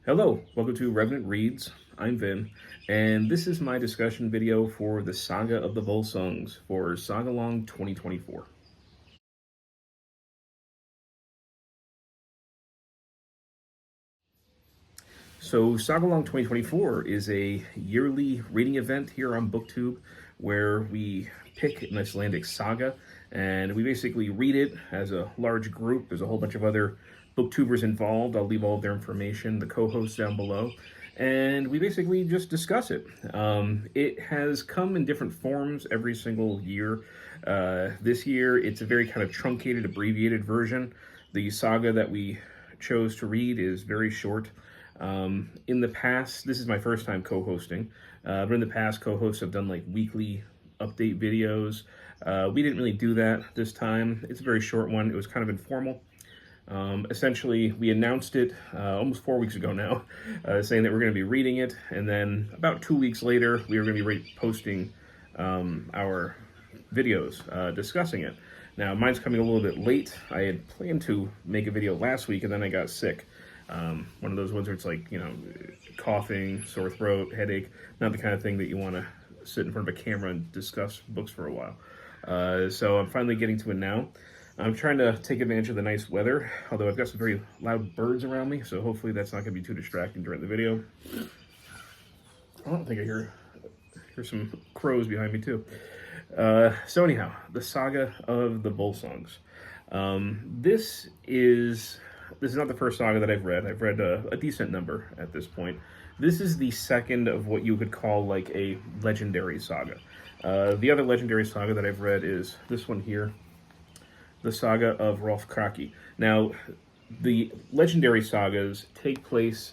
Hello, welcome to Revenant Reads. I'm Vin, and this is my discussion video for the Saga of the Volsungs for Sagalong 2024. So Sagalong 2024 is a yearly reading event here on Booktube where we pick an Icelandic saga and we basically read it as a large group. There's a whole bunch of other booktubers involved. I'll leave all of their information, the co-hosts down below. And we basically just discuss it. It has come in different forms every single year. This year, it's a very kind of truncated, abbreviated version. The saga that we chose to read is very short. In the past, this is my first time co-hosting, but in the past, co-hosts have done like weekly update videos. We didn't really do that this time. It's a very short one. It was kind of informal. Essentially, we announced it almost 4 weeks ago now, saying that we're going to be reading it, and then about 2 weeks later, we were going to be posting our videos discussing it. Now, mine's coming a little bit late. I had planned to make a video last week, and then I got sick. One of those ones where it's like, coughing, sore throat, headache, not the kind of thing that you want to sit in front of a camera and discuss books for a while. So I'm finally getting to it now. I'm trying to take advantage of the nice weather, although I've got some very loud birds around me, so hopefully that's not going to be too distracting during the video. I don't think I hear some crows behind me too. So anyhow, the Saga of the Volsungs. This is not the first saga that I've read. I've read a decent number at this point. This is the second of what you could call like a legendary saga. The other legendary saga that I've read is this one here, the Saga of Hrolfkrakki. Now, the legendary sagas take place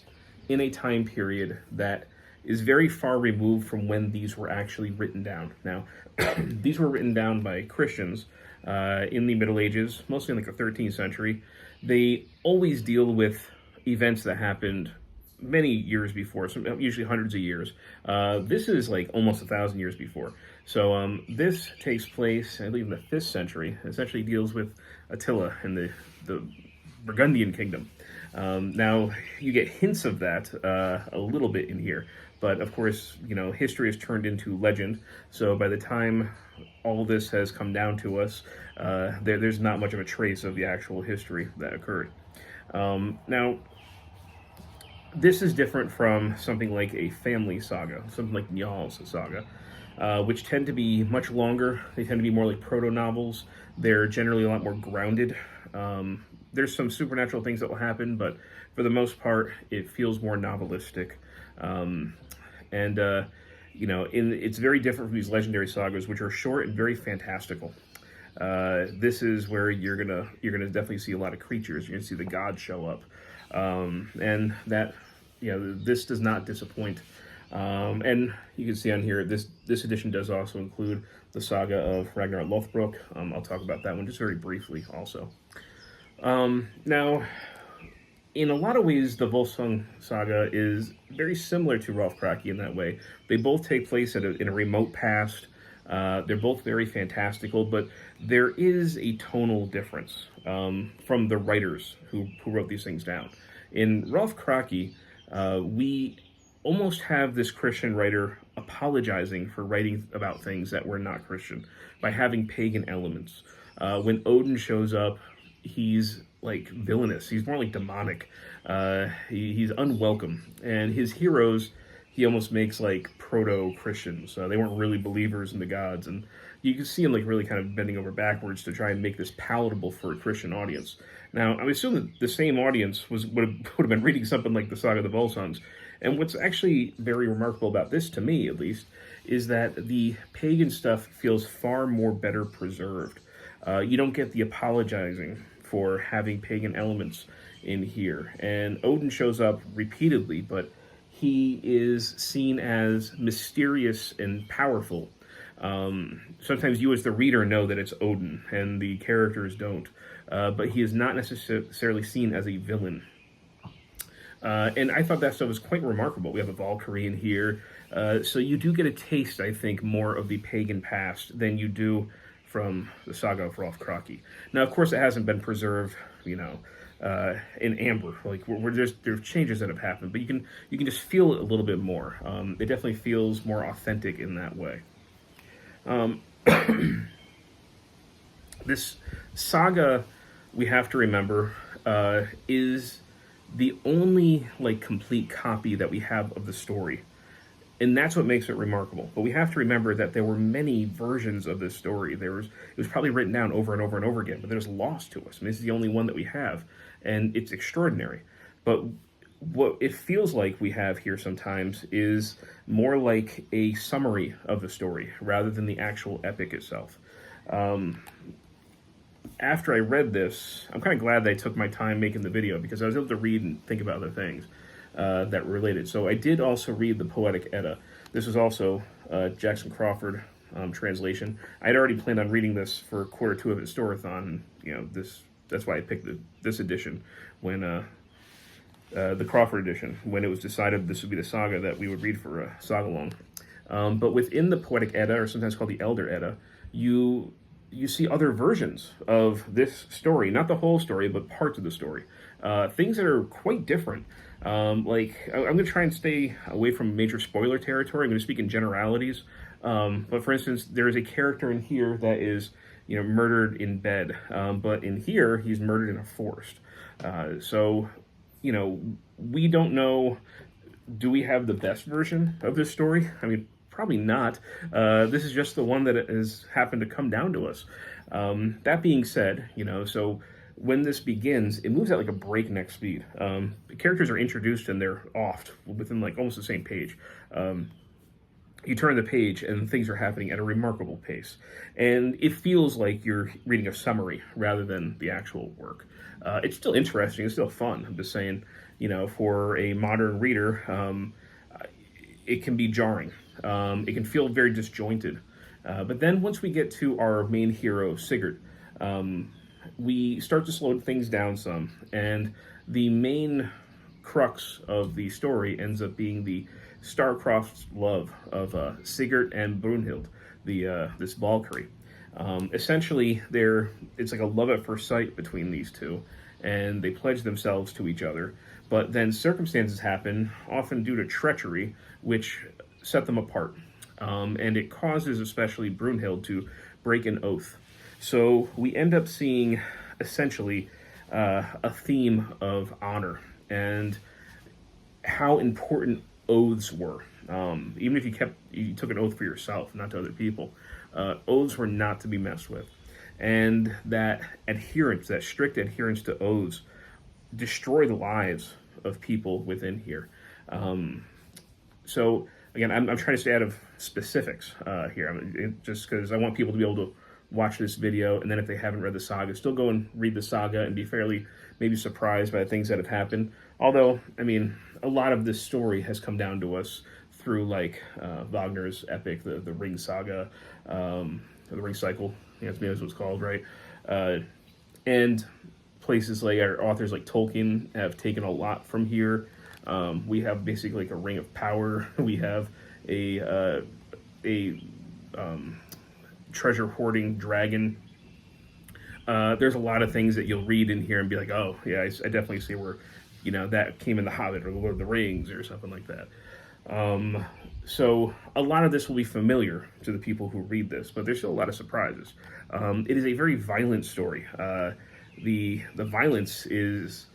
in a time period that is very far removed from when these were actually written down. Now, these were written down by Christians in the Middle Ages, mostly in like the 13th century. They always deal with events that happened many years before, usually hundreds of years. This is like almost 1,000 years before. So this takes place, I believe, in the 5th century. It essentially deals with Attila and the Burgundian kingdom. Now, you get hints of that a little bit in here. But, of course, history has turned into legend. So by the time all this has come down to us, there's not much of a trace of the actual history that occurred. Now, this is different from something like a family saga, something like Njal's saga, which tend to be much longer. They tend to be more like proto-novels. They're generally a lot more grounded. There's some supernatural things that will happen, but for the most part, it feels more novelistic. It's very different from these legendary sagas, which are short and very fantastical. This is where you're gonna definitely see a lot of creatures. You're gonna see the gods show up, and that this does not disappoint. And you can see on here this edition does also include the Saga of Ragnar Lothbrok. I'll talk about that one just very briefly also. Now, in a lot of ways, the Volsung saga is very similar to Hrolfkrakki in that way. They both take place in a remote past. They're both very fantastical, but there is a tonal difference from the writers who wrote these things down. In Hrolfkrakki, we almost have this Christian writer apologizing for writing about things that were not Christian by having pagan elements. When Odin shows up, he's like villainous. He's more like demonic. He's unwelcome. And his heroes, he almost makes like proto-Christians. They weren't really believers in the gods. And you can see him like really kind of bending over backwards to try and make this palatable for a Christian audience. Now, I would assume that the same audience would have been reading something like the Saga of the Volsungs. And what's actually very remarkable about this, to me at least, is that the pagan stuff feels far more better preserved. You don't get the apologizing for having pagan elements in here. And Odin shows up repeatedly, but he is seen as mysterious and powerful. Sometimes you as the reader know that it's Odin, and the characters don't. But he is not necessarily seen as a villain. And I thought that stuff was quite remarkable. We have a Valkyrie in here. So you do get a taste, I think, more of the pagan past than you do from the Saga of Hrolfkrakki. Now, of course, it hasn't been preserved, in amber. Like we're just there's changes that have happened, but you can just feel it a little bit more. It definitely feels more authentic in that way. This saga, we have to remember, is the only like complete copy that we have of the story, and that's what makes it remarkable. But we have to remember that there were many versions of this story. It was probably written down over and over and over again, but there's lost to us. I mean, this is the only one that we have, and it's extraordinary. But what it feels like we have here sometimes is more like a summary of the story rather than the actual epic itself. After I read this, I'm kind of glad that I took my time making the video, because I was able to read and think about other things that were related. So I did also read the Poetic Edda. This is also Jackson Crawford translation. I'd already planned on reading this for quarter two of its storathon. You know, that's why I picked this edition when the Crawford edition, when it was decided this would be the saga that we would read for Sagalong. But within the Poetic Edda, or sometimes called the Elder Edda, you see other versions of this story, not the whole story, but parts of the story. Things that are quite different. I'm going to try and stay away from major spoiler territory. I'm going to speak in generalities. But for instance, there is a character in here that is, murdered in bed. But in here, he's murdered in a forest. So, we don't know, do we have the best version of this story? I mean, probably not. This is just the one that has happened to come down to us. That being said, so when this begins, it moves at like a breakneck speed. The characters are introduced and they're off within like almost the same page. You turn the page and things are happening at a remarkable pace. And it feels like you're reading a summary rather than the actual work. It's still interesting. It's still fun. I'm just saying, for a modern reader, it can be jarring. It can feel very disjointed. But then once we get to our main hero, Sigurd, we start to slow things down some. And the main crux of the story ends up being the star-crossed love of Sigurd and Brunhild, this Valkyrie. Essentially, it's like a love at first sight between these two, and they pledge themselves to each other. But then circumstances happen, often due to treachery, which set them apart. And it causes especially Brunhild to break an oath. So we end up seeing essentially a theme of honor and how important oaths were. Even if you took an oath for yourself, not to other people, oaths were not to be messed with. And that adherence, that strict adherence to oaths, destroy the lives of people within here. So again, I'm trying to stay out of specifics here, just because I want people to be able to watch this video, and then if they haven't read the saga, still go and read the saga and be fairly maybe surprised by the things that have happened. Although, I mean, a lot of this story has come down to us through like Wagner's epic, the Ring Saga, the Ring Cycle, that's what it's called, right? And places like our authors like Tolkien have taken a lot from here. We have basically like a ring of power. We have a treasure hoarding dragon. There's a lot of things that you'll read in here and be like, oh yeah, I definitely see where, that came in The Hobbit or Lord of the Rings or something like that. So a lot of this will be familiar to the people who read this, but there's still a lot of surprises. It is a very violent story. The violence is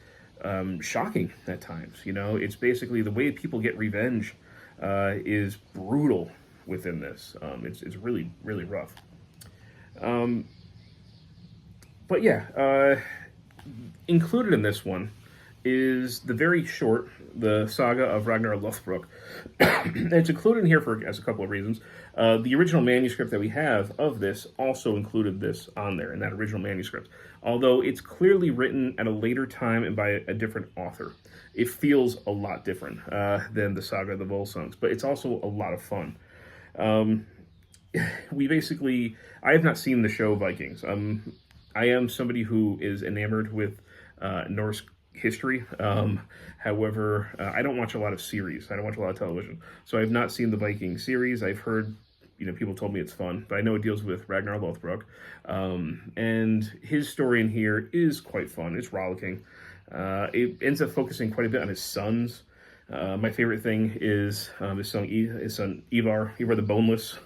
shocking at times. It's basically the way people get revenge is brutal within this. It's really, really rough. But yeah, included in this one is the very short, the Saga of Ragnar Lothbrok. It's included in here as a couple of reasons. The original manuscript that we have of this also included this on there in that original manuscript. Although it's clearly written at a later time and by a different author. It feels a lot different than the Saga of the Volsungs, but it's also a lot of fun. I have not seen the show Vikings. I am somebody who is enamored with Norse history. However, I don't watch a lot of series. I don't watch a lot of television. So I've not seen the Viking series. I've heard, people told me it's fun, but I know it deals with Ragnar Lothbrok. And his story in here is quite fun. It's rollicking. It ends up focusing quite a bit on his sons. My favorite thing is his son Ivar the Boneless.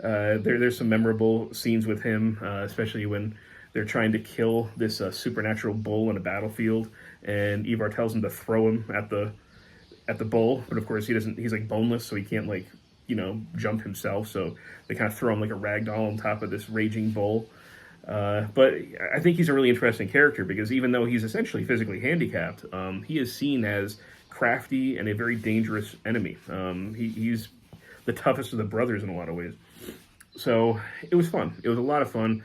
There's some memorable scenes with him, especially when they're trying to kill this supernatural bull in a battlefield, and Ivar tells him to throw him at the bull, but of course he doesn't. He's like boneless, so he can't like jump himself. So they kind of throw him like a rag doll on top of this raging bull. But I think he's a really interesting character because even though he's essentially physically handicapped, he is seen as crafty and a very dangerous enemy. He's the toughest of the brothers in a lot of ways. So it was fun. It was a lot of fun.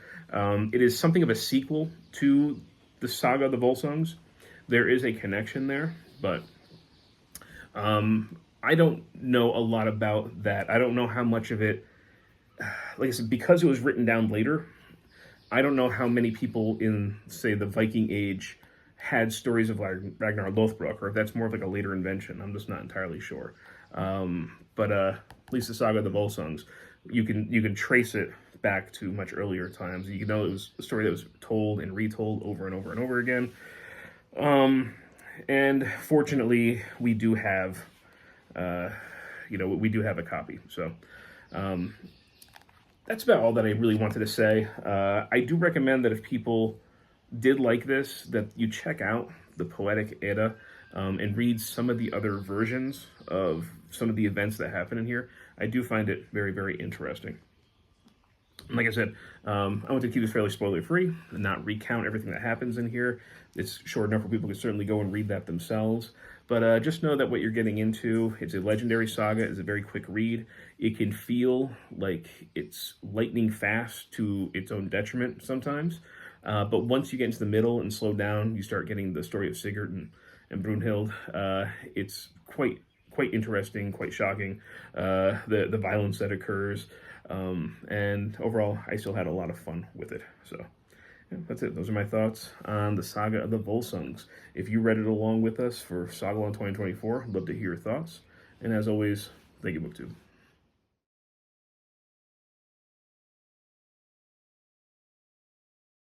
It is something of a sequel to the Saga of the Volsungs. There is a connection there, but I don't know a lot about that. I don't know how much of it, like I said, because it was written down later, I don't know how many people in, say, the Viking Age had stories of Ragnar Lothbrok, or if that's more of like a later invention. I'm just not entirely sure. But at least the Saga of the Volsungs, you can trace it back to much earlier times. You know it was a story that was told and retold over and over and over again. And fortunately, we do have, we do have a copy. So that's about all that I really wanted to say. I do recommend that if people did like this, that you check out the Poetic Edda and read some of the other versions of some of the events that happen in here. I do find it very, very interesting. Like I said, I want to keep this fairly spoiler-free and not recount everything that happens in here. It's short enough where people can certainly go and read that themselves. But just know that what you're getting into, it's a legendary saga, it's a very quick read. It can feel like it's lightning fast to its own detriment sometimes. But once you get into the middle and slow down, you start getting the story of Sigurd and Brunhild. It's quite interesting, quite shocking, the violence that occurs. And overall, I still had a lot of fun with it. So yeah, that's it. Those are my thoughts on the Saga of the Volsungs. If you read it along with us for Sagalong 2024, I'd love to hear your thoughts. And as always, thank you, Booktube.